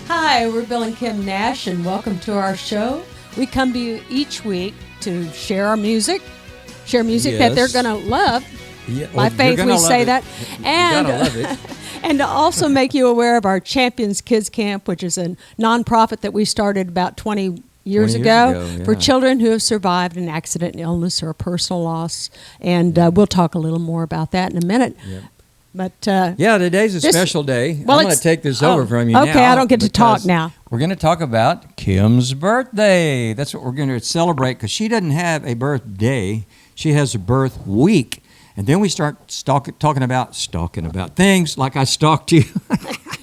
Hi, we're Bill and Kim Nash, and welcome to our show. We come to you each week to share our music, that they're going to love. Yeah, By faith, we say that. And, love it. And to also make you aware of our Champions Kids Camp, which is a nonprofit that we started about 20 years ago for children who have survived an accident, illness, or a personal loss. And we'll talk a little more about that in a minute. Yep. But today's a special day. Well, I'm going to take this over from you now. Okay, I don't get to talk now. We're going to talk about Kim's birthday. That's what we're going to celebrate, because she doesn't have a birthday. She has a birth week. And then we start talking about things like I stalked you.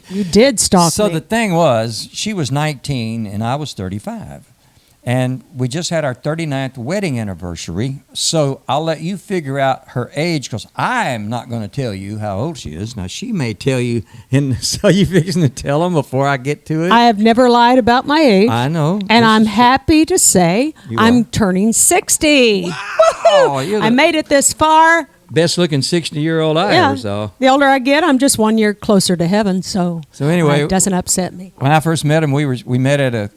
You did stalk me. So the thing was, she was 19 and I was 35. And we just had our 39th wedding anniversary. So I'll let you figure out her age, because I am not going to tell you how old she is. Now, she may tell you, and so you fixing to tell them before I get to it? I have never lied about my age. I know. And I'm happy to say I'm turning 60. Wow! I made it this far. Best looking 60-year-old I ever saw. The older I get, I'm just 1 year closer to heaven, so anyway, it doesn't upset me. When I first met him, we met at a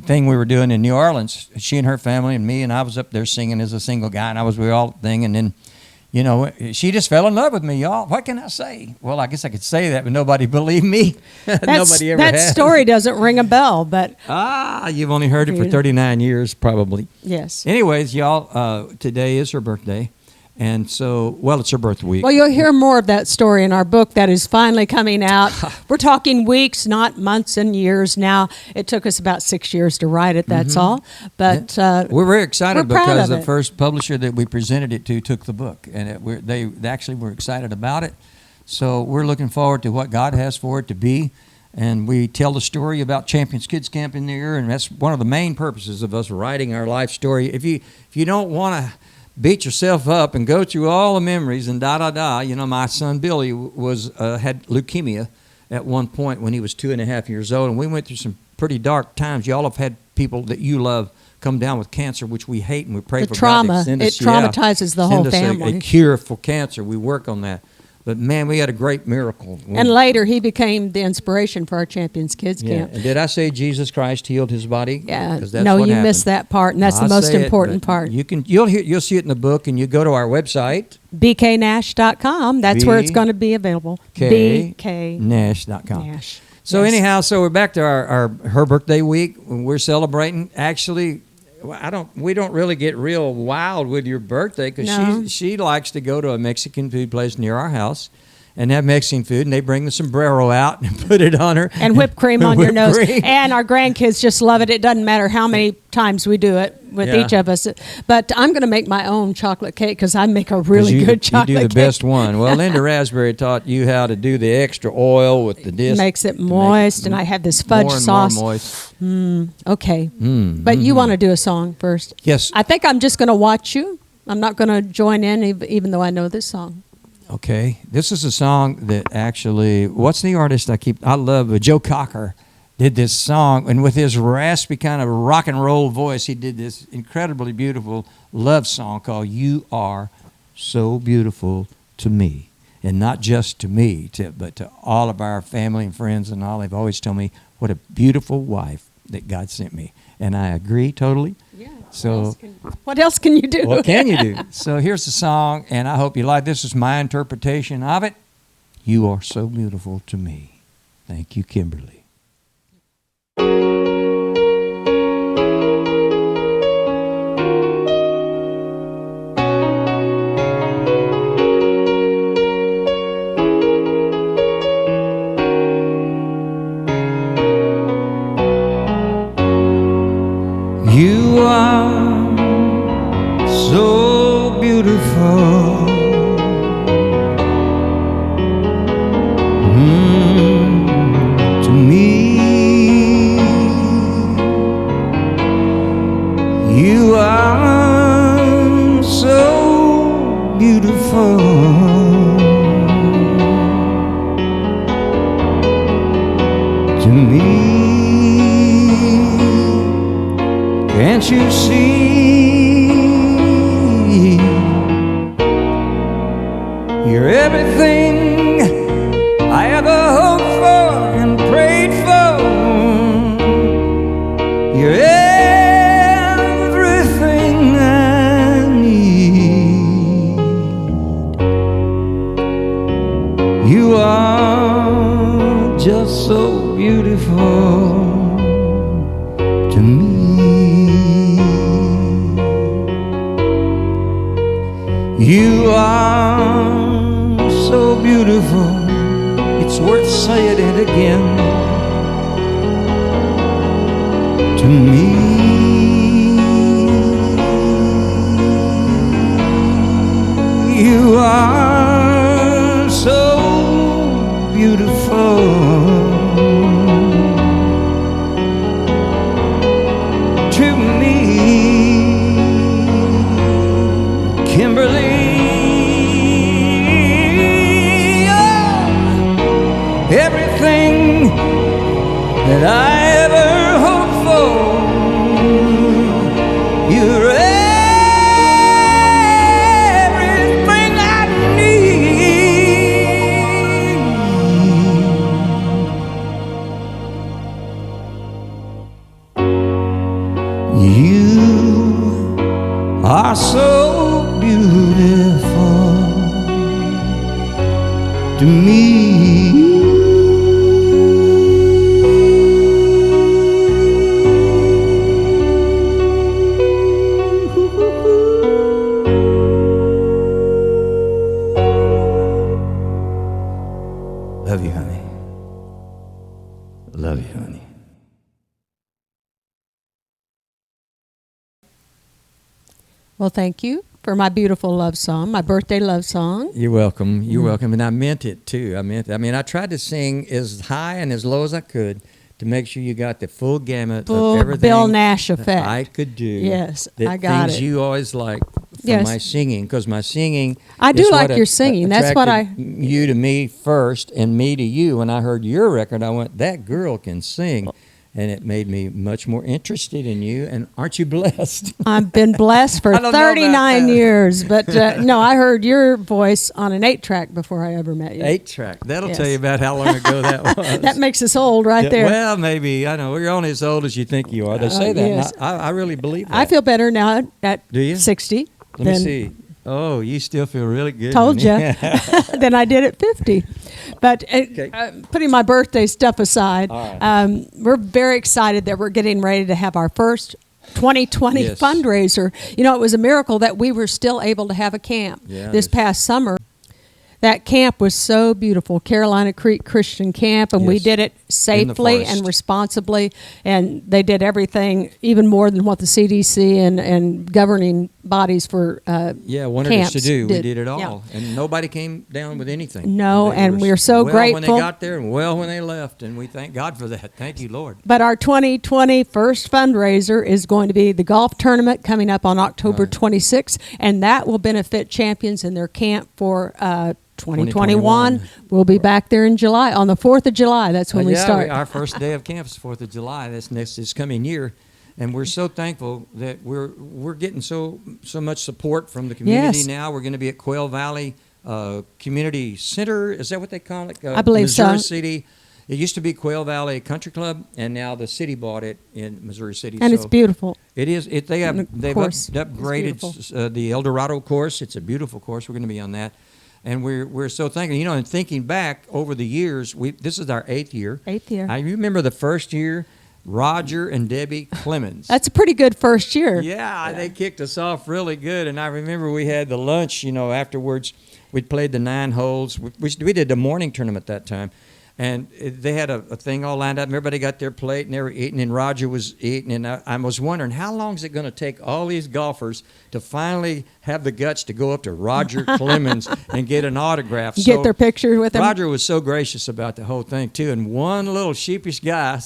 thing we were doing in New Orleans. She and her family and me, and I was up there singing as a single guy, and I was with all the thing, and then, you know, she just fell in love with me, y'all. What can I say? Well, I guess I could say that, but nobody believed me. Nobody ever that has. story doesn't ring a bell, but... You've only heard it for 39 years, probably. Yes. Anyways, y'all, today is her birthday. And so, it's her birth week. Well, you'll hear more of that story in our book that is finally coming out. We're talking weeks, not months and years now. It took us about 6 years to write it, that's all. But we're very excited because the it. first publisher that we presented it to took the book. And they actually were excited about it. So we're looking forward to what God has for it to be. And we tell the story about Champions Kids Camp in there. And that's one of the main purposes of us writing our life story. If you don't want to beat yourself up and go through all the memories and you know, my son Billy had leukemia at one point when he was 2.5 years old, and we went through some pretty dark times. Y'all have had people that you love come down with cancer, which we hate, and we pray for trauma. God to send us, it traumatizes the whole family. A cure for cancer. We work on that. But, man, we had a great miracle. And later, he became the inspiration for our Champions Kids Camp. And did I say Jesus Christ healed his body? Yeah. That's no, what you happened. missed that part, and that's the most important part. You'll see it in the book, and you go to our website. bknash.com. That's where it's going to be available. bknash.com. Nash. So anyhow, we're back to her birthday week. We're celebrating. Actually, we don't really get real wild with your birthday, because she likes to go to a Mexican food place near our house and have Mexican food, and they bring the sombrero out and put it on her. And whipped cream on your nose. And our grandkids just love it. It doesn't matter how many times we do it with each of us. But I'm going to make my own chocolate cake, because I make a really good chocolate cake. You do the best one. Well, Linda Raspberry taught you how to do the extra oil with the disc. Makes it moist, and I have this fudge sauce. More moist. Okay. But you want to do a song first. Yes. I think I'm just going to watch you. I'm not going to join in, even though I know this song. Okay. This is a song that actually, what's the artist I love? Joe Cocker did this song, and with his raspy kind of rock and roll voice, he did this incredibly beautiful love song called You Are So Beautiful to Me. And not just to me, but to all of our family and friends and all. They've always told me what a beautiful wife that God sent me. And I agree totally. Yeah. So what else can you do? What can you do? So here's the song, and I hope you like this. Is my interpretation of it. You are so beautiful to me. Thank you, Kimberly. You are so beautiful to me. You are so beautiful to me. Can't you see? You're everything I ever hoped for and prayed for. just so beautiful to me. You are so beautiful, it's worth saying it again, to me. You are so beautiful to me, Kimberly. Oh, everything that I ever hoped for, you're everything I need. You are so beautiful to me. Love you, honey. Love you, honey. Well, thank you for my beautiful love song, my birthday love song. You're welcome. You're welcome. And I meant it, too. I mean, I tried to sing as high and as low as I could to make sure you got the full gamut of everything. Bill Nash effect. I could do. Yes, I got things it. you always like from Yes. my singing, because my singing. I do is like what your singing. That's what attracted you to me first, and me to you. When I heard your record, I went, that girl can sing. And it made me much more interested in you. And aren't you blessed? I've been blessed for I don't know about 39 that. years. But no, I heard your voice on an 8-track before I ever met you. 8-track. That'll Yes. tell you about how long ago that was. That makes us old right Yeah, there. Well, maybe. I know. You're only as old as you think you are. They say that. Yes. And I really believe that. I feel better now at Do you? 60. Let me see. Oh, you still feel really good. Told you. honey. Than I did at 50. But Okay. putting my birthday stuff aside, All right. we're very excited that we're getting ready to have our first 2020 Yes. fundraiser. You know, it was a miracle that we were still able to have a camp Yeah, this past summer. That camp was so beautiful, Carolina Creek Christian Camp, and we Yes. did it safely forest. and responsibly. And they did everything, even more than what the CDC and governing bodies for Yeah, wanted camps us to do. We did. did it all. Yeah. And nobody came down with anything. No, They and were we're so well grateful. when they got there and well when they left. And we thank God for that. Thank you, Lord. But our 2020 first fundraiser is going to be the golf tournament coming up on October Right. 26th, and that will benefit champions in their camp for 2021. 2021. We'll be back there in July, on the 4th of July. That's when we Yeah, start. our first day of camp is 4th of July. That's this coming year. And we're so thankful that we're getting so much support from the community Yes. now. We're going to be at Quail Valley Community Center. Is that what they call it? I believe so. Missouri City. It used to be Quail Valley Country Club, and now the city bought it in Missouri City. And so it's beautiful. It is. They've course, it's upgraded the El Dorado course. It's a beautiful course. We're going to be on that. And we're so thankful. You know, and thinking back over the years, this is our 8th year. 8th year. I remember the first year, Roger and Debbie Clemens. That's a pretty good first year. Yeah, they kicked us off really good. And I remember we had the lunch, afterwards. We played the 9 holes. We did the morning tournament that time. And they had a thing all lined up. And everybody got their plate and they were eating. And Roger was eating. And I was wondering, how long is it going to take all these golfers to finally have the guts to go up to Roger Clemens and get an autograph? Get their picture with him. Roger was so gracious about the whole thing, too. And one little sheepish guy,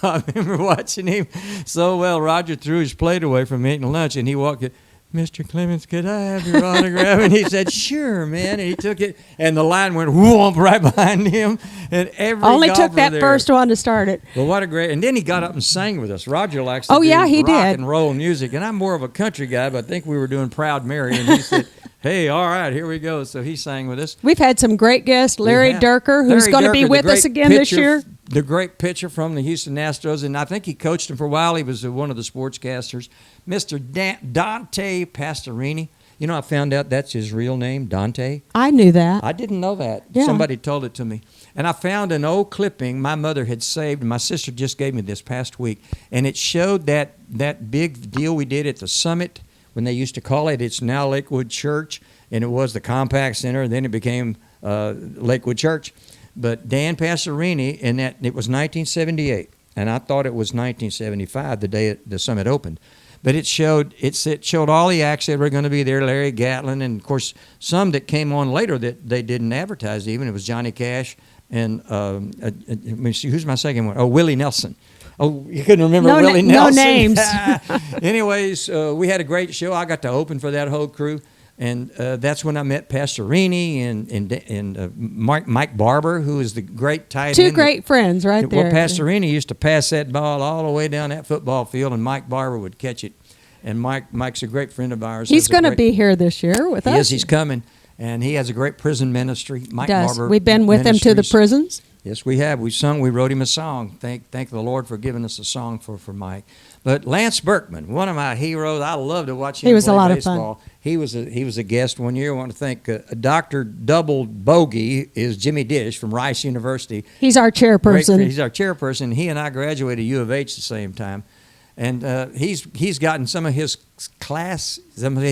I remember watching him so well. Roger threw his plate away from eating lunch, and he walked in. Mr. Clemens, could I have your autograph? And he said, sure, man. And he took it, and the line went whoomp right behind him. And every Only golfer took that there, first one to start it. Well, what a great, and then he got up and sang with us. Roger likes to Oh, do yeah, he rock did. and roll music, and I'm more of a country guy, but I think we were doing Proud Mary, and he said, hey, all right, here we go. So he sang with us. We've had some great guests. Larry Durker, who's Larry going to be Durker, with the us great again this pitcher, year. The great pitcher from the Houston Astros, and I think he coached him for a while. He was one of the sportscasters. Mr. Dante Pastorini. You know, I found out that's his real name, Dante. I knew that. I didn't know that. Yeah. Somebody told it to me. And I found an old clipping my mother had saved, and my sister just gave me this past week, and it showed that big deal we did at the summit when they used to call it. It's now Lakewood Church, and it was the Compact Center, and then it became Lakewood Church. But Dan Passerini, and that it was 1978, and I thought it was 1975, the day the summit opened. But it showed all the acts that were going to be there, Larry Gatlin, and of course some that came on later that they didn't advertise even. It was Johnny Cash and let me see, who's my second one? Oh, Willie Nelson. Oh, you couldn't remember Willie Nelson? No names. Anyways, we had a great show. I got to open for that whole crew. And that's when I met Pastorini and Mike Barber, who is the great tight end. Two great friends right there. Well, Pastorini used to pass that ball all the way down that football field, and Mike Barber would catch it. And Mike's a great friend of ours. He's going to be here this year with us. Yes, he's coming. And he has a great prison ministry. Mike Barber. We've been with him to the prisons. Yes, we have. We wrote him a song. Thank the Lord for giving us a song for Mike. But Lance Berkman, one of my heroes, I love to watch him play baseball. He was a lot of fun. He was a guest one year. I want to thank Dr. Double Bogey is Jimmy Dish from Rice University. He's our chairperson. He's our chairperson. He and I graduated U of H at the same time. And he's gotten some of his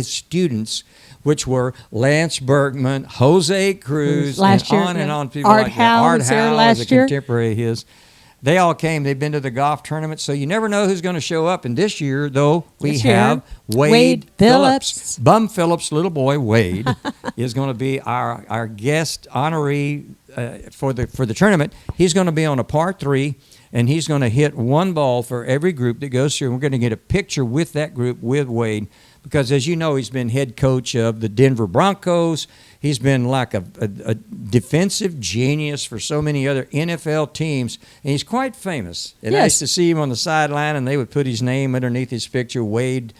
students, which were Lance Berkman, Jose Cruz, and on people Art like Howe that. Art was there Howe last is a year. contemporary of his. They all came. They've been to the golf tournament, so you never know who's going to show up. And this year, though, we have Wade Phillips. Bum Phillips' little boy, Wade, is going to be our guest honoree for the tournament. He's going to be on a par 3, and he's going to hit one ball for every group that goes through. And we're going to get a picture with that group with Wade, because as you know, he's been head coach of the Denver Broncos. He's been like a defensive genius for so many other NFL teams, and he's quite famous. And I used to see him on the sideline, and they would put his name underneath his picture, Wade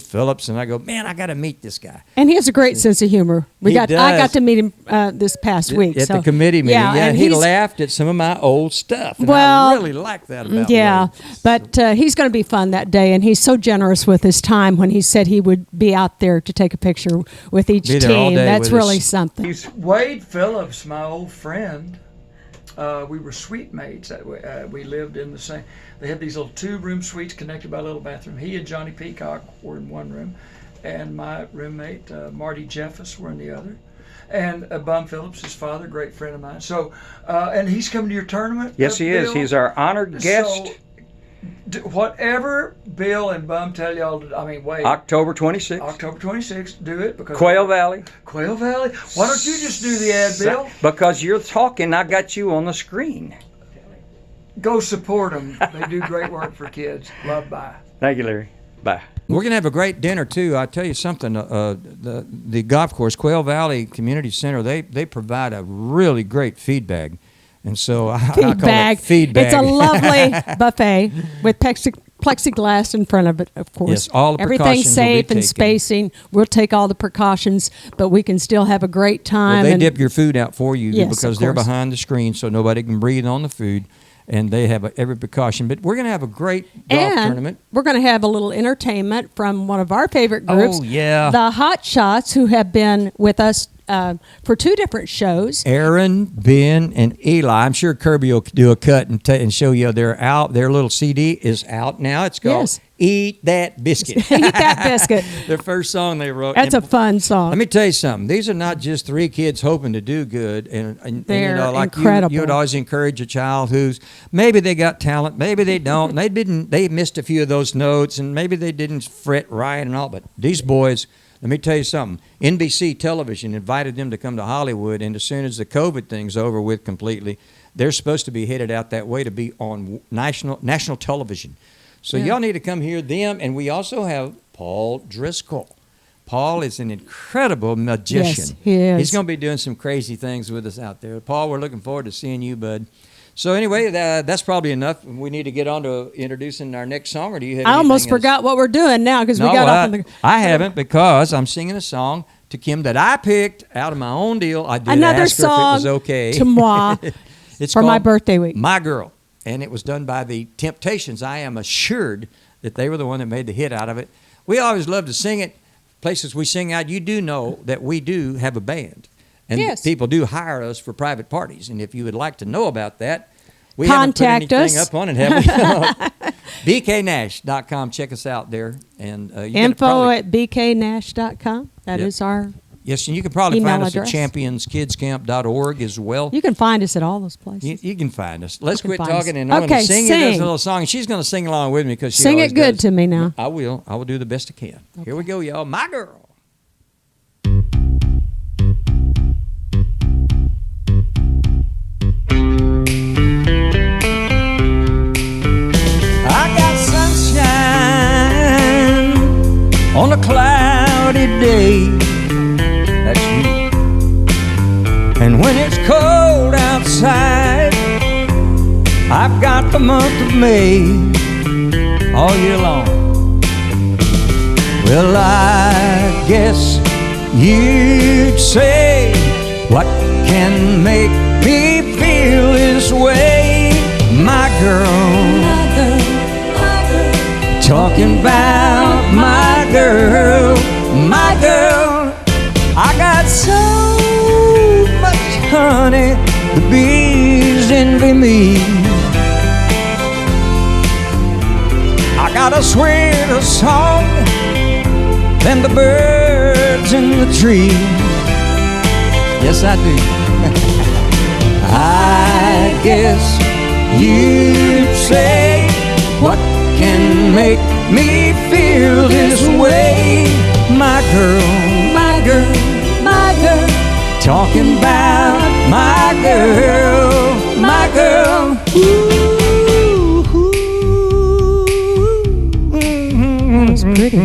Phillips, and I go, man, I got to meet this guy. And he has a great sense of humor. I got to meet him this past week at the committee meeting. Yeah, and he laughed at some of my old stuff, and I really like that about Wade. But he's going to be fun that day, and he's so generous with his time when he said he would be out there to take a picture with each team. That's really something. He's Wade Phillips, my old friend. We were suite mates. We lived in the same. They had these little 2-room suites connected by a little bathroom. He and Johnny Peacock were in one room, and my roommate Marty Jeffus were in the other. And Bum Phillips, his father, great friend of mine. So, and he's coming to your tournament. Yes, he is. He's our honored guest. So, whatever Bill and Bum tell y'all to, Wade. October 26th. October 26th, do it. Because Quail Valley. Quail Valley? Why don't you just do the ad, Bill? Because you're talking, I got you on the screen. Go support them. They do great work for kids. Love, bye. Thank you, Larry. Bye. We're going to have a great dinner, too. I'll tell you something. The golf course, Quail Valley Community Center, they provide a really great feed bag. And so I call it feed bag. It's a lovely buffet with plexiglass in front of it, of course. Yes, all the everything's safe and spacing. We'll take all the precautions, but we can still have a great time. Well, they dip your food out for you because they're course. behind the screen, so nobody can breathe on the food. And they have every precaution. But we're going to have a great golf tournament. We're going to have a little entertainment from one of our favorite groups. Oh, yeah. The Hot Shots, who have been with us for 2 different shows. Aaron, Ben, and Eli. I'm sure Kirby will do a cut and show you they're out. Their little CD is out now. It's called Eat That Biscuit. Eat That Biscuit. Their first song they wrote. That's a fun song. Let me tell you something. These are not just 3 kids hoping to do good. And they're like incredible. You would always encourage a child who's maybe they got talent, maybe they don't. They missed a few of those notes, and maybe they didn't fret right and all. But these boys, let me tell you something. NBC Television invited them to come to Hollywood, and as soon as the COVID thing's over with completely, they're supposed to be headed out that way to be on national television. So y'all need to come hear them. And we also have Paul Driscoll. Paul is an incredible magician. Yes, he is. He's going to be doing some crazy things with us out there. Paul, we're looking forward to seeing you, bud. So anyway, that's probably enough. We need to get on to introducing our next song, or do you have I almost anything else? forgot what we're doing now because we got off on the... I haven't, because I'm singing a song to Kim that I picked out of my own deal. I did Another ask her if it song was okay. to moi It's for called my birthday week. My Girl. And it was done by the Temptations. I am assured that they were the one that made the hit out of it. We always love to sing it. Places we sing out, you do know that we do have a band. And Yes. people do hire us for private parties. And if you would like to know about that, we Contact haven't put anything us. up on it, have we? BKNash.com. Check us out there. And Info at bknash.com. That Yep. is our. Yes, and you can probably email find us address. at championskidscamp.org as well. You can find us at all those places. You can find us. Let's can quit find talking, us. and I'm going Okay, to sing you this sing. little song. And she's going to sing along with me because she Sing always it good does. to me now. I will. I will do the best I can. Here we go, y'all. My girl. I got sunshine on a cloudy day. That's you. And when it's cold outside, I've got the month of May all year long. Well, I guess you'd say, what can make me feel this way? My girl, talking about my girl, my girl. I got so much honey, the bees envy me. I got a sweeter song than the birds in the trees. Yes, I do. I guess you'd say, what can make me feel this way? My girl, my girl, my girl, talking about my girl, my girl. Ooh, That was pretty.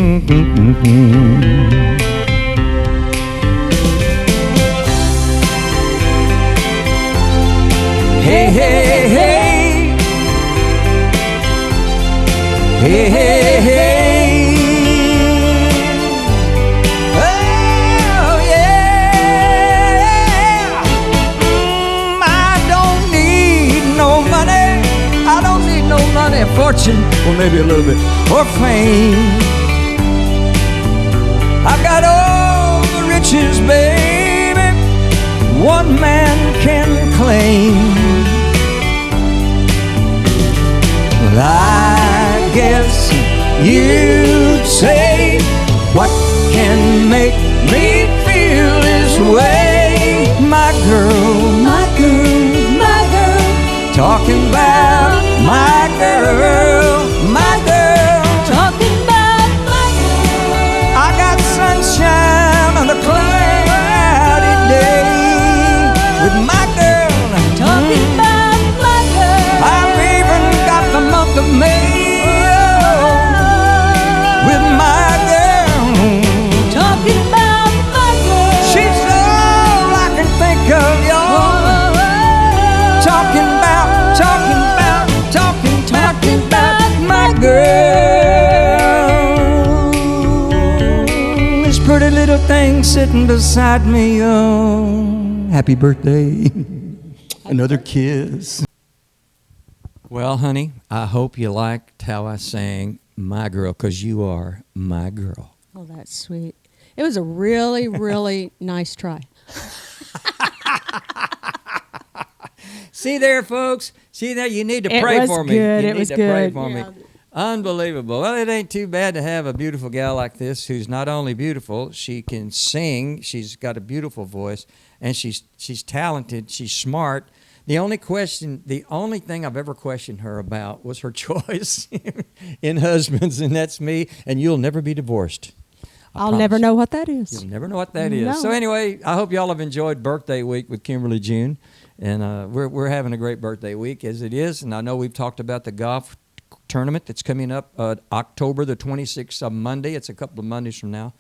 Hey, hey, hey. Hey, hey, hey. Oh, yeah. I don't need no money. I don't need no money, fortune, or maybe a little bit, or fame. I've got all the riches, baby, one man can claim. Well, I guess you'd say, what can make me feel this way? My girl, my girl, my girl, talking about my girl, my girl, talking about my girl. I got sunshine on a cloudy day with my girl, talking about my girl. I've even got the month of May with my girl, talking about my girl. She's all I can think of, y'all. Talking about my girl. This pretty little thing sitting beside me, oh, happy birthday. Another kiss. Well, honey, I hope you liked how I sang My Girl, because you are my girl. Oh, that's sweet. It was a really, really nice try. See there, folks? See there? You need to It pray was for me. good. You It need was to pray good. for Yeah. me. Unbelievable. Well, it ain't too bad to have a beautiful gal like this who's not only beautiful, she can sing, she's got a beautiful voice, and she's talented, she's smart. The only thing I've ever questioned her about was her choice in husbands, and that's me, and you'll never be divorced. I'll never know what that is. You'll never know what that is. No. So anyway, I hope y'all have enjoyed birthday week with Kimberly June, and we're having a great birthday week as it is. And I know we've talked about the golf tournament that's coming up October the 26th, Monday. It's a couple of Mondays from now,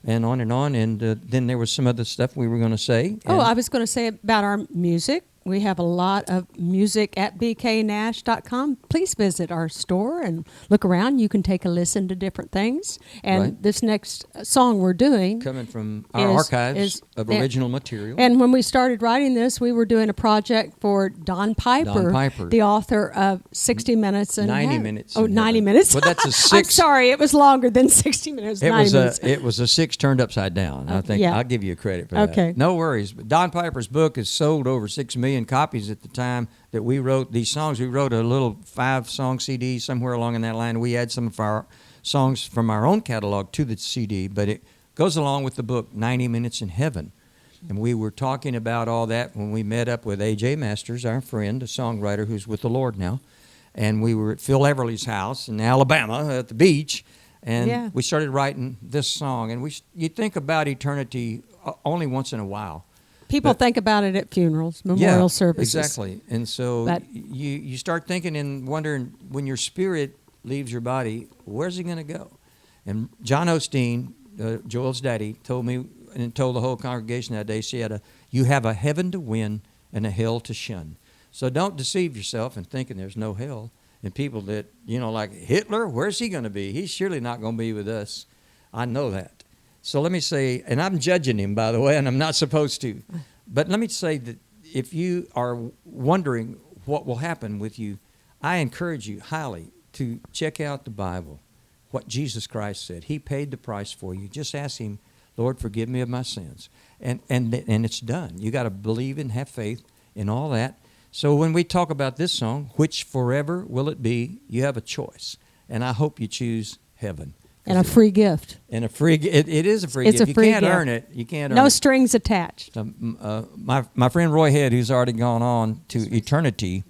and on. And then there was some other stuff we were going to say. Oh, I was going to say about our music. We have a lot of music at bknash.com. Please visit our store and look around. You can take a listen to different things. And Right. this next song we're doing Coming from our archives of original material. And when we started writing this, we were doing a project for Don Piper, the author of 60 Minutes in 90 Heaven. Minutes. Oh, 90 minutes. Well, that's a I'm 6. sorry, it was longer than 60 minutes. It 90 was minutes. it was a 6 turned upside down. I think yeah. I'll give you credit for that. Okay. No worries. But Don Piper's book has sold over 6 million copies at the time that we wrote these songs. We wrote a little 5-song CD somewhere along in that line. We add some of our songs from our own catalog to the CD, but it goes along with the book 90 Minutes in Heaven. And we were talking about all that when we met up with A.J. Masters, our friend, a songwriter who's with the Lord now. And we were at Phil Everly's house in Alabama at the beach. And we started writing this song. And you think about eternity only once in a while. People think about it at funerals, memorial services. Exactly. And so you start thinking and wondering, when your spirit leaves your body, where's he going to go? And John Osteen, Joel's daddy, told me and told the whole congregation that day, you have a heaven to win and a hell to shun. So don't deceive yourself in thinking there's no hell. And people that, like Hitler, where's he going to be? He's surely not going to be with us. I know that. So let me say, and I'm judging him, by the way, and I'm not supposed to. But let me say that if you are wondering what will happen with you, I encourage you highly to check out the Bible, what Jesus Christ said. He paid the price for you. Just ask him, Lord, forgive me of my sins. And it's done. You got to believe and have faith in all that. So when we talk about this song, which forever will it be, you have a choice. And I hope you choose heaven. And a free gift. And a free it is a free gift. It's a free you can't gift. earn it. You can't earn it. No strings attached. My friend Roy Head, who's already gone on to eternity,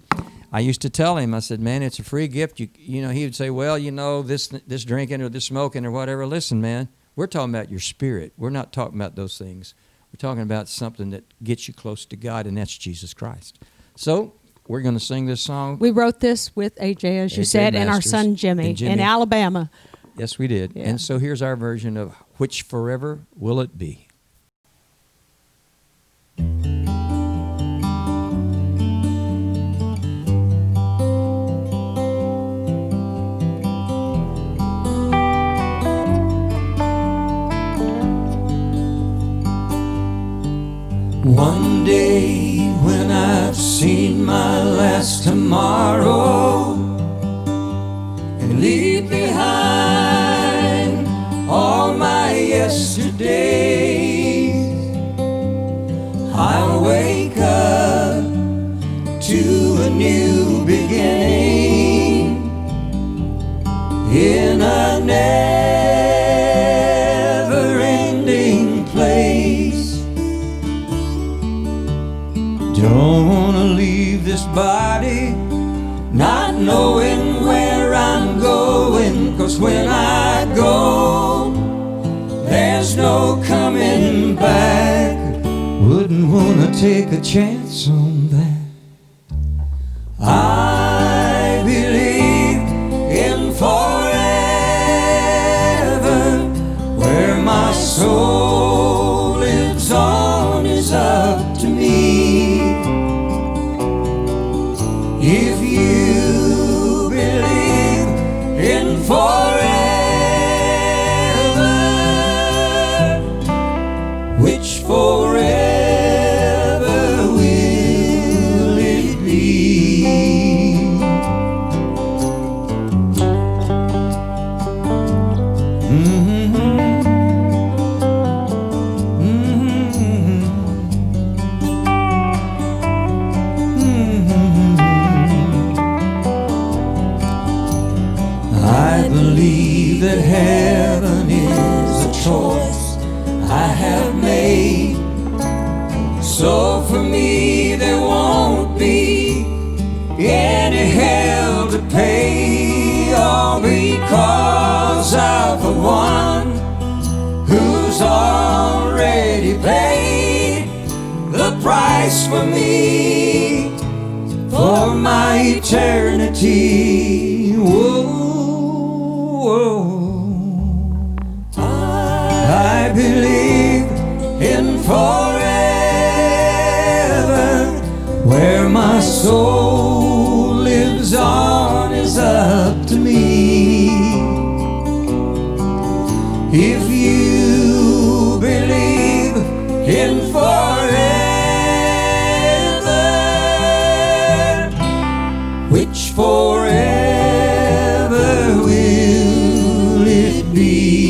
I used to tell him, I said, man, it's a free gift. He would say, well, this drinking or this smoking or whatever. Listen, man, we're talking about your spirit. We're not talking about those things. We're talking about something that gets you close to God, and that's Jesus Christ. So we're going to sing this song. We wrote this with AJ, as you said, and our son Jimmy in Alabama. Yes, we did. Yeah. And so here's our version of Which Forever Will It Be? One day when I've seen my last tomorrow and leave behind all my yesterdays, I'll wake up to a new beginning in a never-ending place. Don't want to leave this body not knowing where I'm going, 'cause when I go, there's no coming back. Wouldn't want to take a chance on that. I believe in forever, where my soul lives on is up to me. If you believe in forever, which forever will it be? I believe that heaven is a choice I have made. So for me there won't be any hell to pay, all because of the one who's already paid the price for me, for my eternity. Whoa. I believe in forever, where soul lives on is up to me. If you believe in forever, which forever will it be?